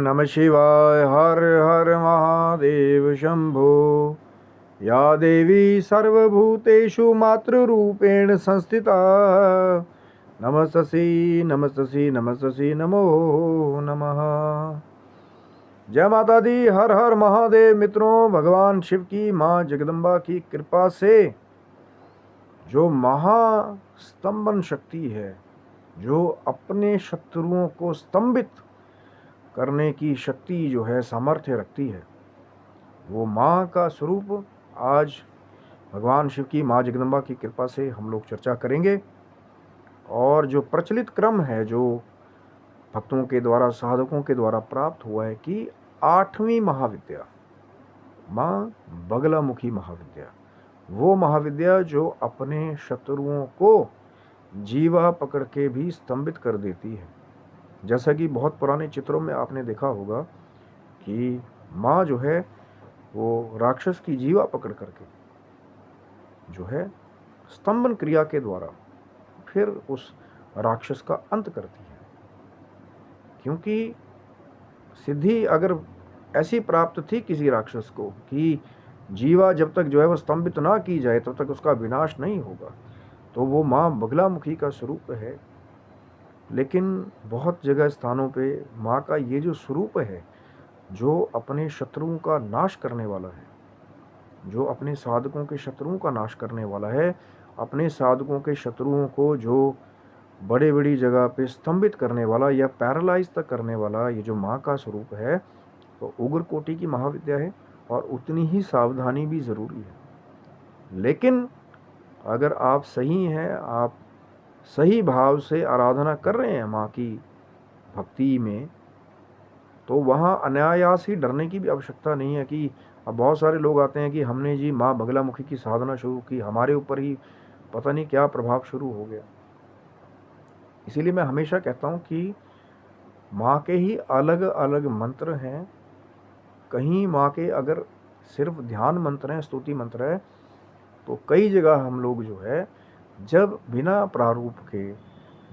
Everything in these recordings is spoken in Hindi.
नमः शिवाय। हर हर महादेव शंभो। या देवी सर्वभूतेषु मातृरूपेण संस्थिता। नमस्तस्यै नमस्तस्यै नमस्तस्यै नमो नमः। जय माता दी। हर हर महादेव। मित्रों, भगवान शिव की माँ जगदम्बा की कृपा से जो महास्तंभन शक्ति है, जो अपने शत्रुओं को स्तंभित करने की शक्ति जो है, सामर्थ्य रखती है, वो माँ का स्वरूप आज भगवान शिव की माँ जगदम्बा की कृपा से हम लोग चर्चा करेंगे। और जो प्रचलित क्रम है, जो भक्तों के द्वारा, साधकों के द्वारा प्राप्त हुआ है कि 8वीं महाविद्या, माँ बगलामुखी महाविद्या, वो महाविद्या जो अपने शत्रुओं को जीवा पकड़ के भी स्तंभित कर देती है। जैसा कि बहुत पुराने चित्रों में आपने देखा होगा कि माँ जो है वो राक्षस की जीवा पकड़ करके जो है स्तंभन क्रिया के द्वारा फिर उस राक्षस का अंत करती है। क्योंकि सिद्धि अगर ऐसी प्राप्त थी किसी राक्षस को कि जीवा जब तक जो है वो स्तंभित ना की जाए तब तक उसका विनाश नहीं होगा, तो वो माँ बगलामुखी का स्वरूप है। लेकिन बहुत जगह स्थानों पे माँ का ये जो स्वरूप है, जो अपने शत्रुओं का नाश करने वाला है, जो अपने साधकों के शत्रुओं का नाश करने वाला है, अपने साधकों के शत्रुओं को जो बड़े बड़ी जगह पे स्तंभित करने वाला या पैरालाइज तक करने वाला, ये जो माँ का स्वरूप है, तो उग्र कोटि की महाविद्या है और उतनी ही सावधानी भी ज़रूरी है। लेकिन अगर आप सही हैं, आप सही भाव से आराधना कर रहे हैं माँ की भक्ति में, तो वहाँ अनायास ही डरने की भी आवश्यकता नहीं है। कि अब बहुत सारे लोग आते हैं कि हमने जी माँ बगलामुखी की साधना शुरू की, हमारे ऊपर ही पता नहीं क्या प्रभाव शुरू हो गया। इसीलिए मैं हमेशा कहता हूँ कि माँ के ही अलग अलग मंत्र हैं। कहीं माँ के अगर सिर्फ ध्यान मंत्र हैं, स्तुति मंत्र है, तो कई जगह हम लोग जो है जब बिना प्रारूप के,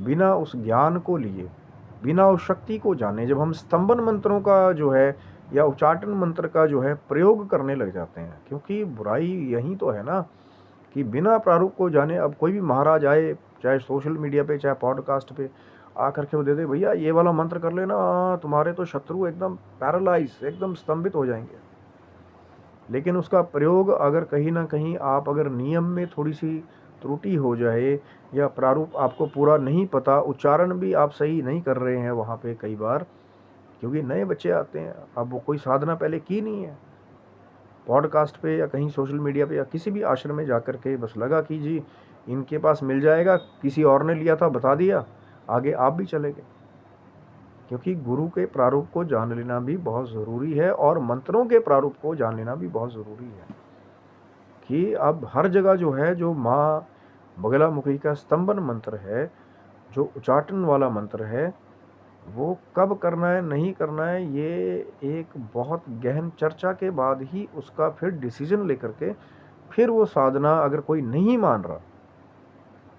बिना उस ज्ञान को लिए, बिना उस शक्ति को जाने, जब हम स्तंभन मंत्रों का जो है या उच्चाटन मंत्र का जो है प्रयोग करने लग जाते हैं। क्योंकि बुराई यही तो है ना कि बिना प्रारूप को जाने, अब कोई भी महाराज आए, चाहे सोशल मीडिया पे चाहे पॉडकास्ट पे आकर के वो दे दे, भैया ये वाला मंत्र कर लेना, तुम्हारे तो शत्रु एकदम पैरालाइज, एकदम स्तंभित हो जाएंगे। लेकिन उसका प्रयोग अगर कहीं ना कहीं आप अगर नियम में थोड़ी सी त्रुटि हो जाए, या प्रारूप आपको पूरा नहीं पता, उच्चारण भी आप सही नहीं कर रहे हैं वहाँ पे कई बार, क्योंकि नए बच्चे आते हैं, अब वो कोई साधना पहले की नहीं है, पॉडकास्ट पे या कहीं सोशल मीडिया पे या किसी भी आश्रम में जाकर के बस लगा कि जी इनके पास मिल जाएगा, किसी और ने लिया था बता दिया, आगे आप भी चले गए। क्योंकि गुरु के प्रारूप को जान लेना भी बहुत ज़रूरी है और मंत्रों के प्रारूप को जान लेना भी बहुत ज़रूरी है। कि अब हर जगह जो है, जो माँ बगलामुखी का स्तंभन मंत्र है, जो उच्चाटन वाला मंत्र है, वो कब करना है नहीं करना है, ये एक बहुत गहन चर्चा के बाद ही उसका फिर डिसीजन लेकर के फिर वो साधना, अगर कोई नहीं मान रहा,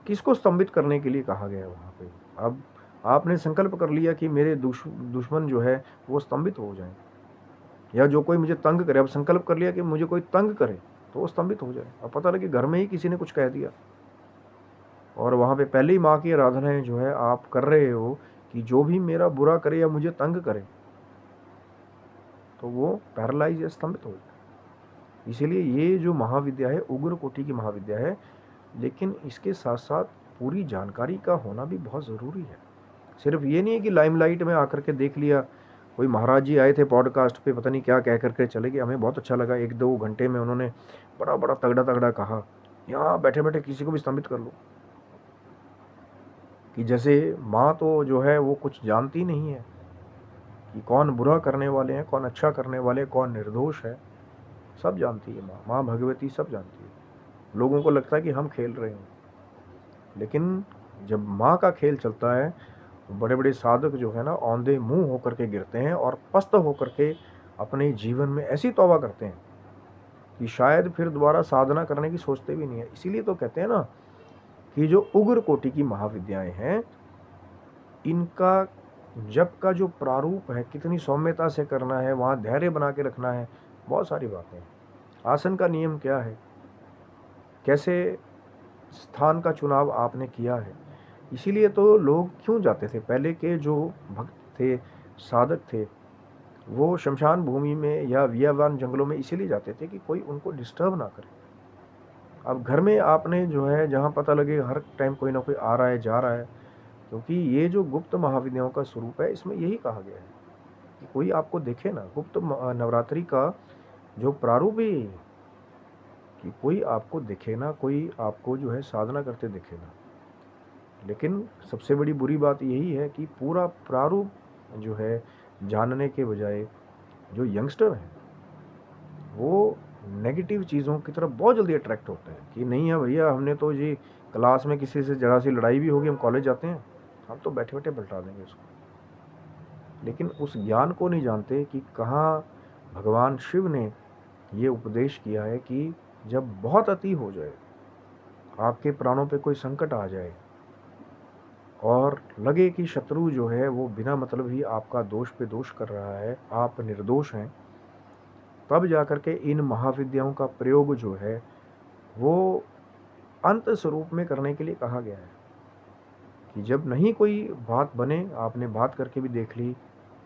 किसको स्तंभित करने के लिए कहा गया है वहाँ पे। अब आपने संकल्प कर लिया कि मेरे दुश्मन जो है वो स्तंभित हो जाए, या जो कोई मुझे तंग करे, अब संकल्प कर लिया कि मुझे कोई तंग करे तो वो स्तंभित हो जाए। अब पता लगे घर में ही किसी ने कुछ कह दिया, और वहाँ पे पहले ही माँ की आराधना जो है आप कर रहे हो कि जो भी मेरा बुरा करे या मुझे तंग करे, तो वो पैरालाइज या स्तंभित हो जाए। इसीलिए ये जो महाविद्या है उग्र कोटि की महाविद्या है, लेकिन इसके साथ साथ पूरी जानकारी का होना भी बहुत ज़रूरी है। सिर्फ ये नहीं है कि लाइमलाइट में आकर के देख लिया, कोई महाराज जी आए थे पॉडकास्ट पे, पता नहीं क्या कह करके चले गए, हमें बहुत अच्छा लगा, 1-2 घंटे में उन्होंने बड़ा बड़ा तगड़ा तगड़ा कहा, यहाँ बैठे बैठे किसी को भी स्तंभित कर लो। कि जैसे माँ तो जो है वो कुछ जानती नहीं है कि कौन बुरा करने वाले हैं, कौन अच्छा करने वाले, कौन निर्दोष है, सब जानती है माँ। माँ भगवती सब जानती है। लोगों को लगता है कि हम खेल रहे हैं, लेकिन जब माँ का खेल चलता है तो बड़े बड़े साधक जो है ना औंधे मुंह होकर के गिरते हैं और पस्त होकर के अपने जीवन में ऐसी तौबा करते हैं कि शायद फिर दोबारा साधना करने की सोचते भी नहीं है। इसीलिए तो कहते हैं ना कि जो उग्र कोटि की महाविद्याएं हैं, इनका जप का जो प्रारूप है, कितनी सौम्यता से करना है, वहाँ धैर्य बना के रखना है, बहुत सारी बातें हैं। आसन का नियम क्या है, कैसे स्थान का चुनाव आपने किया है। इसीलिए तो लोग क्यों जाते थे, पहले के जो भक्त थे, साधक थे, वो शमशान भूमि में या वियावान जंगलों में इसीलिए जाते थे कि कोई उनको डिस्टर्ब ना करे। अब घर में आपने जो है, जहाँ पता लगे हर टाइम कोई ना कोई आ रहा है, जा रहा है, क्योंकि ये जो गुप्त महाविद्याओं का स्वरूप है, इसमें यही कहा गया है कि कोई आपको देखे ना। गुप्त नवरात्रि का जो प्रारूप ही यही है कि कोई आपको दिखे ना, कोई आपको जो है साधना करते दिखे ना। लेकिन सबसे बड़ी बुरी बात यही है कि पूरा प्रारूप जो है जानने के बजाय जो यंगस्टर हैं वो नेगेटिव चीज़ों की तरफ बहुत जल्दी अट्रैक्ट होते हैं कि नहीं है भैया, हमने तो जी क्लास में किसी से जरा सी लड़ाई भी होगी, हम कॉलेज जाते हैं, हम तो बैठे बैठे पलटा देंगे उसको। लेकिन उस ज्ञान को नहीं जानते कि कहाँ भगवान शिव ने ये उपदेश किया है कि जब बहुत अति हो जाए, आपके प्राणों पे कोई संकट आ जाए और लगे कि शत्रु जो है वो बिना मतलब ही आपका दोष पे दोष कर रहा है, आप निर्दोष हैं, तब जाकर के इन महाविद्याओं का प्रयोग जो है वो अंत स्वरूप में करने के लिए कहा गया है। कि जब नहीं कोई बात बने, आपने बात करके भी देख ली,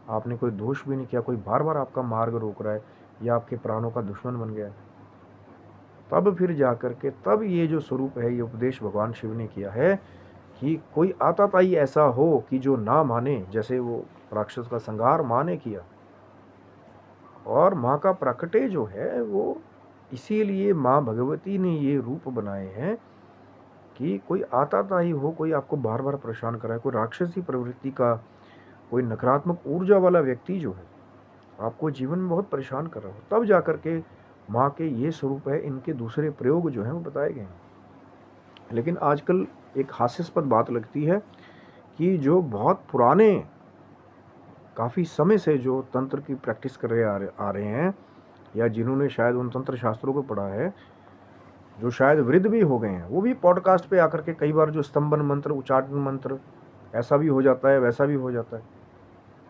आपने कोई दोष भी नहीं किया, कोई बार बार आपका मार्ग रोक रहा है या आपके प्राणों का दुश्मन बन गया है, तब फिर जाकर के तब ये जो स्वरूप है, ये उपदेश भगवान शिव ने किया है कि कोई आताताई ऐसा हो कि जो ना माने, जैसे वो राक्षस का संहार माँ ने किया। और माँ का प्रकटे जो है वो इसीलिए माँ भगवती ने ये रूप बनाए हैं कि कोई आताताई हो, कोई आपको बार बार परेशान कराए, कोई राक्षसी प्रवृत्ति का, कोई नकारात्मक ऊर्जा वाला व्यक्ति जो है आपको जीवन में बहुत परेशान कर रहा हो, तब जाकर के माँ के ये स्वरूप है, इनके दूसरे प्रयोग जो हैं वो बताए गए हैं। लेकिन आजकल एक हास्यास्पद बात लगती है कि जो बहुत पुराने काफ़ी समय से जो तंत्र की प्रैक्टिस कर रहे आ रहे हैं, या जिन्होंने शायद उन तंत्र शास्त्रों को पढ़ा है, जो शायद वृद्ध भी हो गए हैं, वो भी पॉडकास्ट पे आकर के कई बार जो स्तंभन मंत्र, उच्चाटन मंत्र, ऐसा भी हो जाता है, वैसा भी हो जाता है।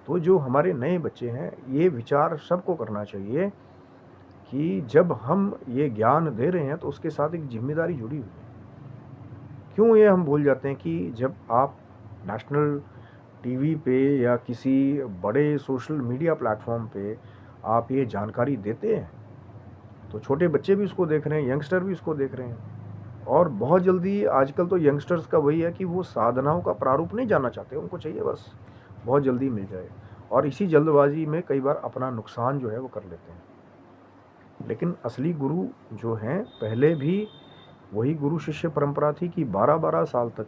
तो जो हमारे नए बच्चे हैं, ये विचार सबको करना चाहिए कि जब हम ये ज्ञान दे रहे हैं तो उसके साथ एक जिम्मेदारी जुड़ी हुई है। क्यों ये हम भूल जाते हैं कि जब आप नेशनल टीवी पे या किसी बड़े सोशल मीडिया प्लेटफॉर्म पे आप ये जानकारी देते हैं, तो छोटे बच्चे भी उसको देख रहे हैं, यंगस्टर भी उसको देख रहे हैं। और बहुत जल्दी आजकल तो यंगस्टर्स का वही है कि वो साधनाओं का प्रारूप नहीं जानना चाहते, उनको चाहिए बस बहुत जल्दी मिल जाए, और इसी जल्दबाजी में कई बार अपना नुकसान जो है वो कर लेते हैं। लेकिन असली गुरु जो हैं, पहले भी वही गुरु शिष्य परंपरा थी कि 12-12 साल तक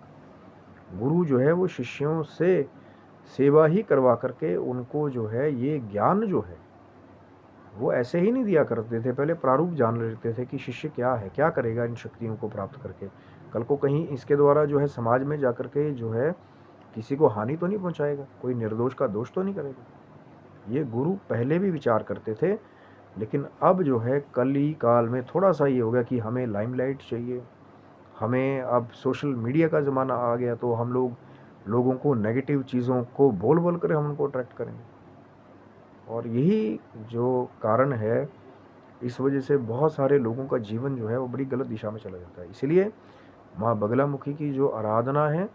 गुरु जो है वो शिष्यों से सेवा ही करवा करके उनको जो है ये ज्ञान जो है वो ऐसे ही नहीं दिया करते थे। पहले प्रारूप जान लेते थे कि शिष्य क्या है, क्या करेगा इन शक्तियों को प्राप्त करके, कल को कहीं इसके द्वारा जो है समाज में जाकर के जो है किसी को हानि तो नहीं पहुंचाएगा, कोई निर्दोष का दोष तो नहीं करेगा। ये गुरु पहले भी विचार करते थे। लेकिन अब जो है कली काल में थोड़ा सा ये हो गया कि हमें लाइमलाइट चाहिए, हमें अब सोशल मीडिया का ज़माना आ गया, तो हम लोगों को नेगेटिव चीज़ों को बोल बोल कर हम उनको अट्रैक्ट करेंगे। और यही जो कारण है, इस वजह से बहुत सारे लोगों का जीवन जो है वो बड़ी गलत दिशा में चला जाता है। इसलिए माँ बगलामुखी की जो आराधना है,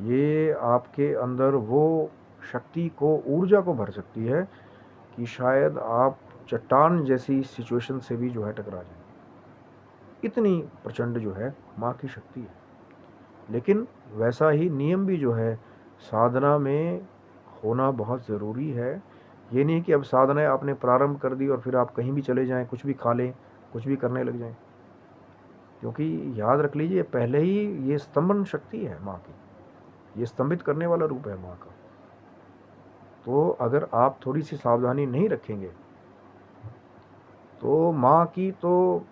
ये आपके अंदर वो शक्ति को, ऊर्जा को भर सकती है कि शायद आप चट्टान जैसी सिचुएशन से भी जो है टकरा जाए। इतनी प्रचंड जो है माँ की शक्ति है। लेकिन वैसा ही नियम भी जो है साधना में होना बहुत ज़रूरी है। ये नहीं कि अब साधना आपने प्रारंभ कर दी और फिर आप कहीं भी चले जाएं, कुछ भी खा लें, कुछ भी करने लग जाएं। क्योंकि याद रख लीजिए, पहले ही ये स्तंभन शक्ति है माँ की, ये स्तंभित करने वाला रूप है माँ का। तो अगर आप थोड़ी सी सावधानी नहीं रखेंगे तो माँ की तो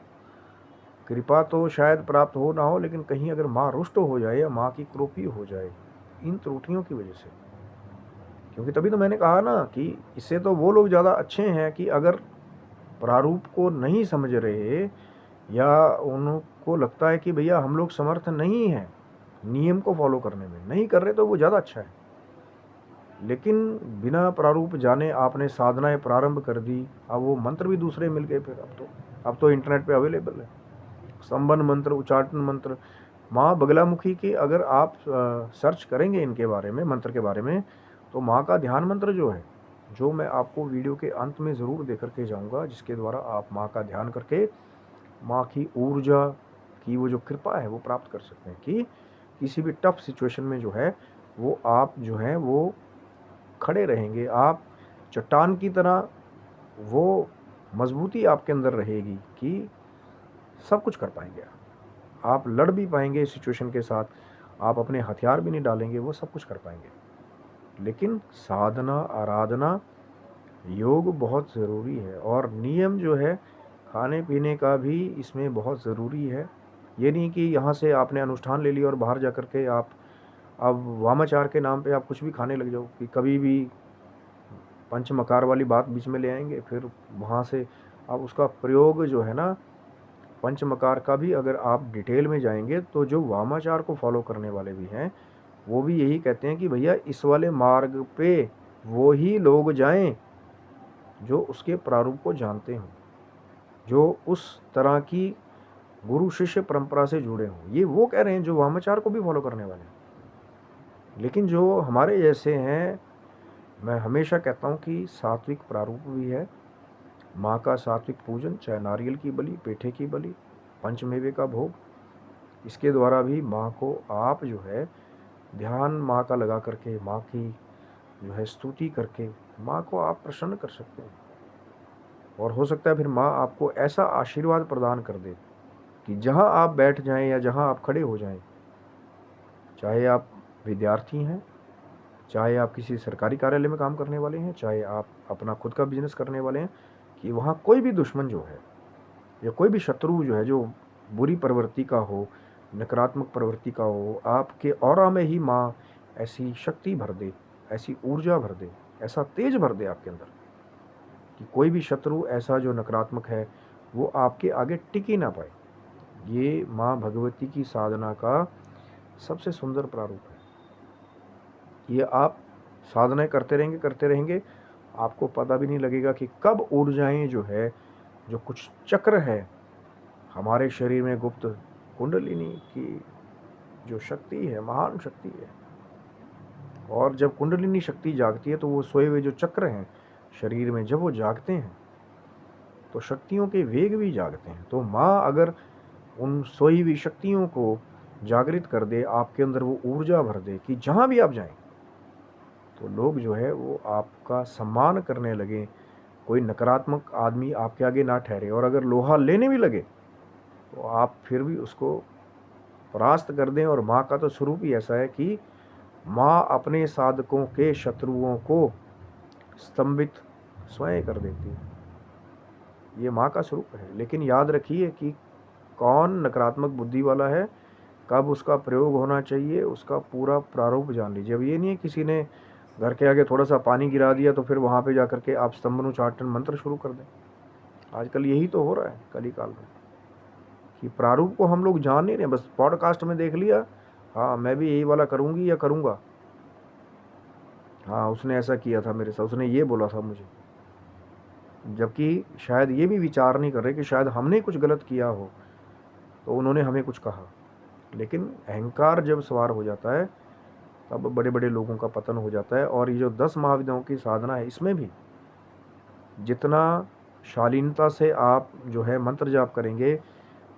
कृपा तो शायद प्राप्त हो ना हो, लेकिन कहीं अगर माँ रुष्ट हो जाए या माँ की क्रोपी हो जाए इन त्रुटियों की वजह से, क्योंकि तभी तो मैंने कहा ना कि इससे तो वो लोग ज़्यादा अच्छे हैं कि अगर प्रारूप को नहीं समझ रहे या उनको लगता है कि भैया हम लोग समर्थ नहीं हैं नियम को फॉलो करने में, नहीं कर रहे, तो वो ज़्यादा अच्छा है। लेकिन बिना प्रारूप जाने आपने साधनाएं प्रारंभ कर दी, अब वो मंत्र भी दूसरे मिल गए। फिर अब तो इंटरनेट पे अवेलेबल है संबन मंत्र, उच्चाटन मंत्र। माँ बगलामुखी के अगर आप सर्च करेंगे इनके बारे में, मंत्र के बारे में, तो माँ का ध्यान मंत्र जो है, जो मैं आपको वीडियो के अंत में ज़रूर दे करके जाऊँगा, जिसके द्वारा आप माँ का ध्यान करके माँ की ऊर्जा की वो जो कृपा है वो प्राप्त कर सकते हैं कि किसी भी टफ सिचुएशन में जो है वो आप जो है वो खड़े रहेंगे। आप चट्टान की तरह, वो मजबूती आपके अंदर रहेगी कि सब कुछ कर पाएंगे। आप लड़ भी पाएंगे इस सिचुएशन के साथ, आप अपने हथियार भी नहीं डालेंगे, वो सब कुछ कर पाएंगे। लेकिन साधना, आराधना, योग बहुत ज़रूरी है। और नियम जो है खाने पीने का भी इसमें बहुत ज़रूरी है। ये नहीं कि यहाँ से आपने अनुष्ठान ले लिया और बाहर जा कर के आप अब वामाचार के नाम पे आप कुछ भी खाने लग जाओ, कि कभी भी पंचमकार वाली बात बीच में ले आएंगे, फिर वहाँ से आप उसका प्रयोग जो है ना, पंचमकार का भी अगर आप डिटेल में जाएंगे तो जो वामाचार को फॉलो करने वाले भी हैं वो भी यही कहते हैं कि भैया इस वाले मार्ग पे वो ही लोग जाएं जो उसके प्रारूप को जानते हों, जो उस तरह की गुरु शिष्य परंपरा से जुड़े हों। ये वो कह रहे हैं जो वामाचार को भी फॉलो करने वाले हैं। लेकिन जो हमारे जैसे हैं, मैं हमेशा कहता हूँ कि सात्विक प्रारूप भी है। माँ का सात्विक पूजन, चाहे नारियल की बलि, पेठे की बलि, पंचमेवे का भोग, इसके द्वारा भी माँ को आप जो है ध्यान माँ का लगा करके, माँ की जो है स्तुति करके माँ को आप प्रसन्न कर सकते हैं। और हो सकता है फिर माँ आपको ऐसा आशीर्वाद प्रदान कर दे कि जहाँ आप बैठ जाएं या जहाँ आप खड़े हो जाएं, चाहे आप विद्यार्थी हैं, चाहे आप किसी सरकारी कार्यालय में काम करने वाले हैं, चाहे आप अपना खुद का बिजनेस करने वाले हैं, कि वहाँ कोई भी दुश्मन जो है या कोई भी शत्रु जो है जो बुरी प्रवृत्ति का हो, नकारात्मक प्रवृत्ति का हो, आपके ऑरा में ही माँ ऐसी शक्ति भर दे, ऐसी ऊर्जा भर दे, ऐसा तेज भर दे आपके अंदर कि कोई भी शत्रु ऐसा जो नकारात्मक है वो आपके आगे टिक ही ना पाए। ये माँ भगवती की साधना का सबसे सुंदर प्रारूप है। ये आप साधनाएं करते रहेंगे, आपको पता भी नहीं लगेगा कि कब ऊर्जाएं जो है, जो कुछ चक्र है हमारे शरीर में, गुप्त कुंडलिनी की जो शक्ति है, महान शक्ति है। और जब कुंडलिनी शक्ति जागती है तो वो सोए हुए जो चक्र हैं शरीर में, जब वो जागते हैं तो शक्तियों के वेग भी जागते हैं। तो माँ अगर उन सोई हुई शक्तियों को जागृत कर दे, आपके अंदर वो ऊर्जा भर दे कि जहाँ भी आप जाएं तो लोग जो है वो आपका सम्मान करने लगे, कोई नकारात्मक आदमी आपके आगे ना ठहरे। और अगर लोहा लेने भी लगे तो आप फिर भी उसको परास्त कर दें। और माँ का तो स्वरूप ही ऐसा है कि माँ अपने साधकों के शत्रुओं को स्तंभित स्वयं कर देती है। ये माँ का स्वरूप है। लेकिन याद रखिए कि कौन नकारात्मक बुद्धि वाला है, कब उसका प्रयोग होना चाहिए, उसका पूरा प्रारूप जान लीजिए। अब ये नहीं है किसी ने घर के आगे थोड़ा सा पानी गिरा दिया तो फिर वहाँ पे जा करके आप स्तंभन उच्चाटन मंत्र शुरू कर दें। आजकल यही तो हो रहा है कली काल में, कि प्रारूप को हम लोग जान नहीं रहे। बस पॉडकास्ट में देख लिया, हाँ मैं भी यही वाला करूँगी या करूँगा, हाँ उसने ऐसा किया था मेरे साथ, उसने ये बोला था मुझे। जबकि शायद ये भी विचार नहीं कर रहे कि शायद हमने कुछ गलत किया हो तो उन्होंने हमें कुछ कहा। लेकिन अहंकार जब सवार हो जाता है तब बड़े बड़े लोगों का पतन हो जाता है। और ये जो 10 महाविद्याओं की साधना है, इसमें भी जितना शालीनता से आप जो है मंत्र जाप करेंगे,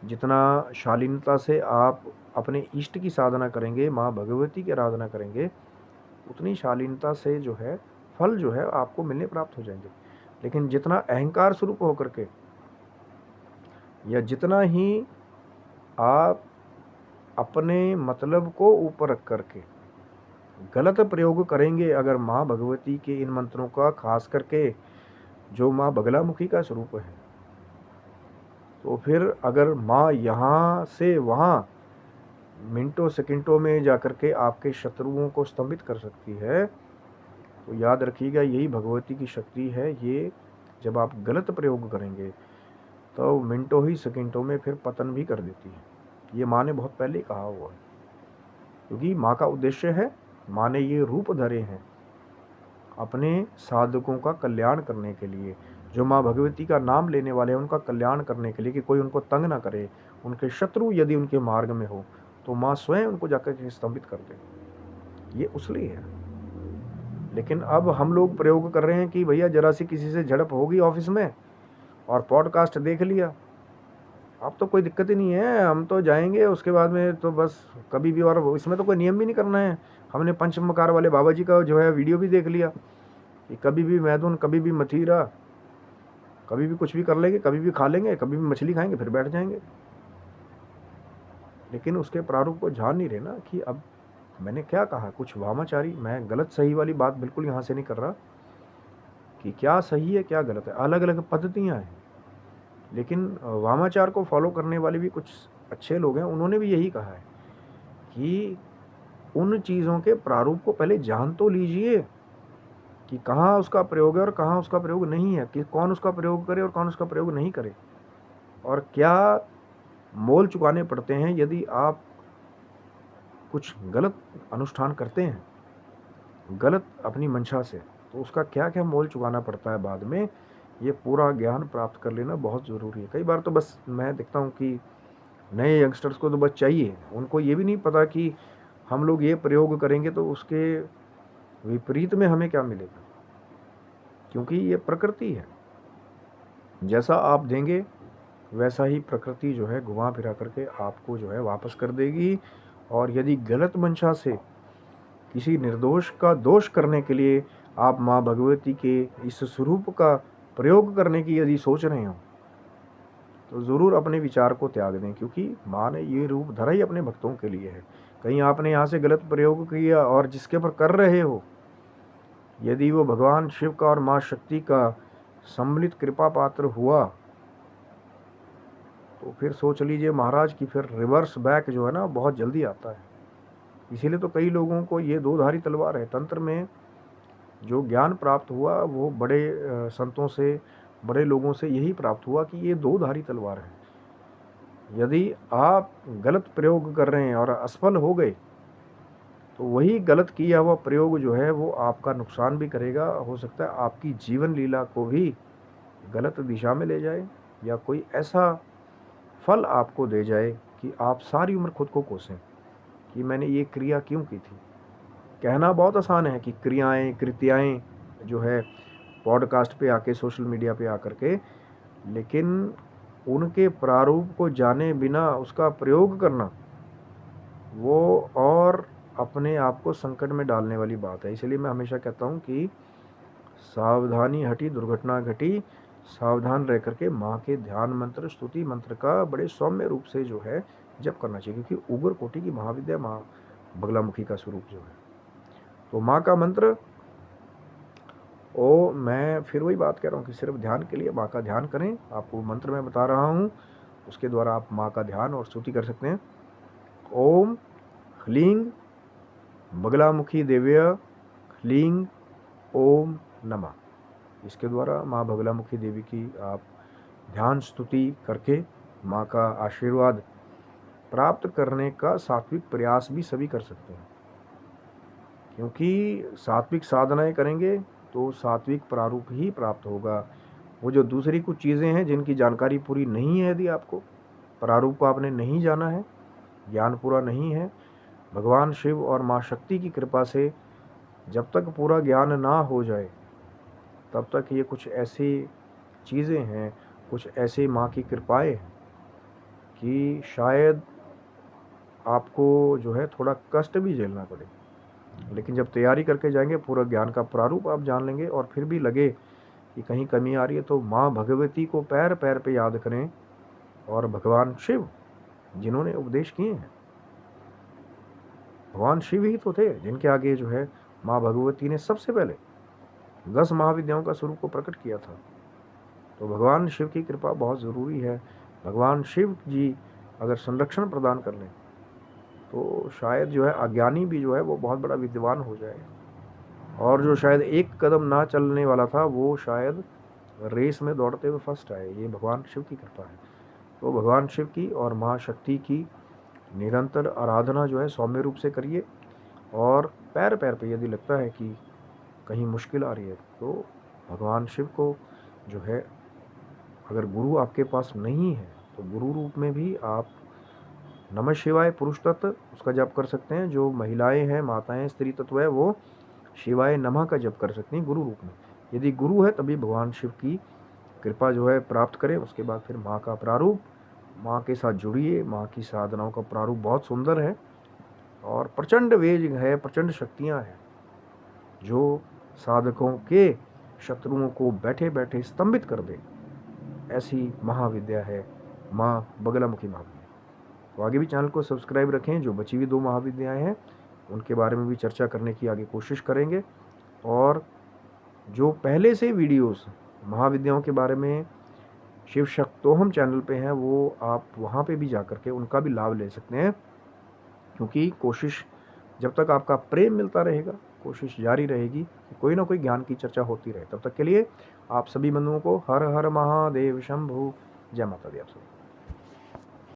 जितना शालीनता से आप अपने इष्ट की साधना करेंगे, माँ भगवती की आराधना करेंगे, उतनी शालीनता से जो है फल जो है आपको मिलने प्राप्त हो जाएंगे। लेकिन जितना अहंकार स्वरूप होकर के, या जितना ही आप अपने मतलब को ऊपर रख करके गलत प्रयोग करेंगे अगर माँ भगवती के इन मंत्रों का, खास करके जो माँ बगलामुखी का स्वरूप है, तो फिर अगर माँ यहाँ से वहाँ मिनटों सेकंडों में जाकर के आपके शत्रुओं को स्तंभित कर सकती है, तो याद रखिएगा यही भगवती की शक्ति है। ये जब आप गलत प्रयोग करेंगे तो मिनटों ही सेकंडों में फिर पतन भी कर देती है। ये माँ ने बहुत पहले कहा हुआ है, क्योंकि माँ का उद्देश्य है, माँ ने ये रूप धरे हैं अपने साधकों का कल्याण करने के लिए, जो माँ भगवती का नाम लेने वाले हैं उनका कल्याण करने के लिए, कि कोई उनको तंग ना करे, उनके शत्रु यदि उनके मार्ग में हो तो माँ स्वयं उनको जाकर के स्तंभित कर दे। ये उस लिए है। लेकिन अब हम लोग प्रयोग कर रहे हैं कि भैया जरा सी किसी से झड़प होगी ऑफिस में और पॉडकास्ट देख लिया, अब तो कोई दिक्कत ही नहीं है, हम तो जाएंगे उसके बाद में तो बस कभी भी, और इसमें तो कोई नियम भी नहीं करना है। हमने पंचमकार वाले बाबा जी का जो है वीडियो भी देख लिया कि कभी भी मैथुन, कभी भी मथीरा, कभी भी कुछ भी कर लेंगे, कभी भी खा लेंगे, कभी भी मछली खाएंगे, फिर बैठ जाएंगे। लेकिन उसके प्रारूप को जान नहीं रहे ना कि अब मैंने क्या कहा, कुछ वामाचारी, मैं गलत सही वाली बात बिल्कुल यहाँ से नहीं कर रहा कि क्या सही है क्या गलत है, अलग अलग पद्धतियाँ हैं। लेकिन वामाचार को फॉलो करने वाले भी कुछ अच्छे लोग हैं, उन्होंने भी यही कहा है कि उन चीज़ों के प्रारूप को पहले जान तो लीजिए कि कहाँ उसका प्रयोग है और कहाँ उसका प्रयोग नहीं है, कि कौन उसका प्रयोग करे और कौन उसका प्रयोग नहीं करे, और क्या मोल चुकाने पड़ते हैं यदि आप कुछ गलत अनुष्ठान करते हैं, गलत अपनी मंशा से, तो उसका क्या क्या मोल चुकाना पड़ता है बाद में। ये पूरा ज्ञान प्राप्त कर लेना बहुत ज़रूरी है। कई बार तो बस मैं देखता हूँ कि नए यंगस्टर्स को तो बस चाहिए, उनको ये भी नहीं पता कि हम लोग ये प्रयोग करेंगे तो उसके विपरीत में हमें क्या मिलेगा, क्योंकि ये प्रकृति है, जैसा आप देंगे वैसा ही प्रकृति जो है घुमा फिरा करके आपको जो है वापस कर देगी। और यदि गलत मंशा से किसी निर्दोष का दोष करने के लिए आप माँ भगवती के इस स्वरूप का प्रयोग करने की यदि सोच रहे हो तो ज़रूर अपने विचार को त्याग दें, क्योंकि माँ ने ये रूप धरा ही अपने भक्तों के लिए है। कहीं आपने यहाँ से गलत प्रयोग किया और जिसके पर कर रहे हो यदि वो भगवान शिव का और माँ शक्ति का सम्मिलित कृपा पात्र हुआ तो फिर सोच लीजिए महाराज कि फिर रिवर्स बैक जो है ना बहुत जल्दी आता है। इसीलिए तो कई लोगों को ये दो धारी तलवार है। तंत्र में जो ज्ञान प्राप्त हुआ वो बड़े संतों से, बड़े लोगों से यही प्राप्त हुआ कि ये दो धारी तलवार है। यदि आप गलत प्रयोग कर रहे हैं और असफल हो गए तो वही गलत किया हुआ प्रयोग जो है वो आपका नुकसान भी करेगा, हो सकता है आपकी जीवन लीला को भी गलत दिशा में ले जाए, या कोई ऐसा फल आपको दे जाए कि आप सारी उम्र खुद को कोसें कि मैंने ये क्रिया क्यों की थी। कहना बहुत आसान है कि क्रियाएं कृत्याएं जो है पॉडकास्ट पे आके, सोशल मीडिया पे आकर के, लेकिन उनके प्रारूप को जाने बिना उसका प्रयोग करना वो और अपने आप को संकट में डालने वाली बात है। इसलिए मैं हमेशा कहता हूँ कि सावधानी हटी दुर्घटना घटी, सावधान रह करके माँ के ध्यान मंत्र, स्तुति मंत्र का बड़े सौम्य रूप से जो है जप करना चाहिए, क्योंकि उग्र कोटि की महाविद्या माँ बगलामुखी का स्वरूप जो है। तो माँ का मंत्र, ओ मैं फिर वही बात कह रहा हूँ कि सिर्फ ध्यान के लिए माँ का ध्यान करें। आपको मंत्र मैं बता रहा हूँ, उसके द्वारा आप माँ का ध्यान और स्तुति कर सकते हैं। ओम ह्लीं बगलामुखी देव्य ह्लीं ओम नमः। इसके द्वारा माँ बगलामुखी देवी की आप ध्यान स्तुति करके माँ का आशीर्वाद प्राप्त करने का सात्विक प्रयास भी सभी कर सकते हैं, क्योंकि सात्विक साधनाएं करेंगे तो सात्विक प्रारूप ही प्राप्त होगा। वो जो दूसरी कुछ चीज़ें हैं जिनकी जानकारी पूरी नहीं है, यदि आपको प्रारूप को आपने नहीं जाना है, ज्ञान पूरा नहीं है, भगवान शिव और माँ शक्ति की कृपा से जब तक पूरा ज्ञान ना हो जाए तब तक ये कुछ ऐसी चीज़ें हैं, कुछ ऐसी माँ की कृपाएं हैं कि शायद आपको जो है थोड़ा कष्ट भी झेलना पड़े। लेकिन जब तैयारी करके जाएंगे, पूरा ज्ञान का प्रारूप आप जान लेंगे और फिर भी लगे कि कहीं कमी आ रही है तो माँ भगवती को पैर पैर पे याद करें, और भगवान शिव जिन्होंने उपदेश किए हैं, भगवान शिव ही तो थे जिनके आगे जो है माँ भगवती ने सबसे पहले 10 महाविद्याओं का स्वरूप को प्रकट किया था। तो भगवान शिव की कृपा बहुत ज़रूरी है। भगवान शिव जी अगर संरक्षण प्रदान कर लें तो शायद जो है अज्ञानी भी जो है वो बहुत बड़ा विद्वान हो जाए, और जो शायद एक कदम ना चलने वाला था वो शायद रेस में दौड़ते हुए फर्स्ट आए। ये भगवान शिव की कृपा है। तो भगवान शिव की और माँ शक्ति की निरंतर आराधना जो है सौम्य रूप से करिए, और पैर पैर पे यदि लगता है कि कहीं मुश्किल आ रही है तो भगवान शिव को जो है, अगर गुरु आपके पास नहीं है तो गुरु रूप में भी आप नमः शिवाय पुरुष तत्व उसका जप कर सकते हैं। जो महिलाएं हैं, माताएं, स्त्री तत्व है, वो शिवाय नमः का जप कर सकती हैं गुरु रूप में। यदि गुरु है तभी भगवान शिव की कृपा जो है प्राप्त करें। उसके बाद फिर माँ का प्रारूप, माँ के साथ जुड़िए। माँ की साधनाओं का प्रारूप बहुत सुंदर है और प्रचंड वेग है, प्रचंड शक्तियाँ हैं जो साधकों के शत्रुओं को बैठे बैठे स्तंभित कर दे। ऐसी महाविद्या है माँ बगलामुखी महाविद्या। तो आगे भी चैनल को सब्सक्राइब रखें। जो बची हुई 2 महाविद्याएं हैं उनके बारे में भी चर्चा करने की आगे कोशिश करेंगे। और जो पहले से वीडियोस महाविद्याओं के बारे में शिव शक्तोहम चैनल पे हैं, वो आप वहाँ पे भी जा कर के उनका भी लाभ ले सकते हैं। क्योंकि कोशिश, जब तक आपका प्रेम मिलता रहेगा, कोशिश जारी रहेगी कि कोई ना कोई ज्ञान की चर्चा होती रहे। तब तक के लिए आप सभी बंधुओं को हर हर महादेव शंभु। जय माता दी आप सभी।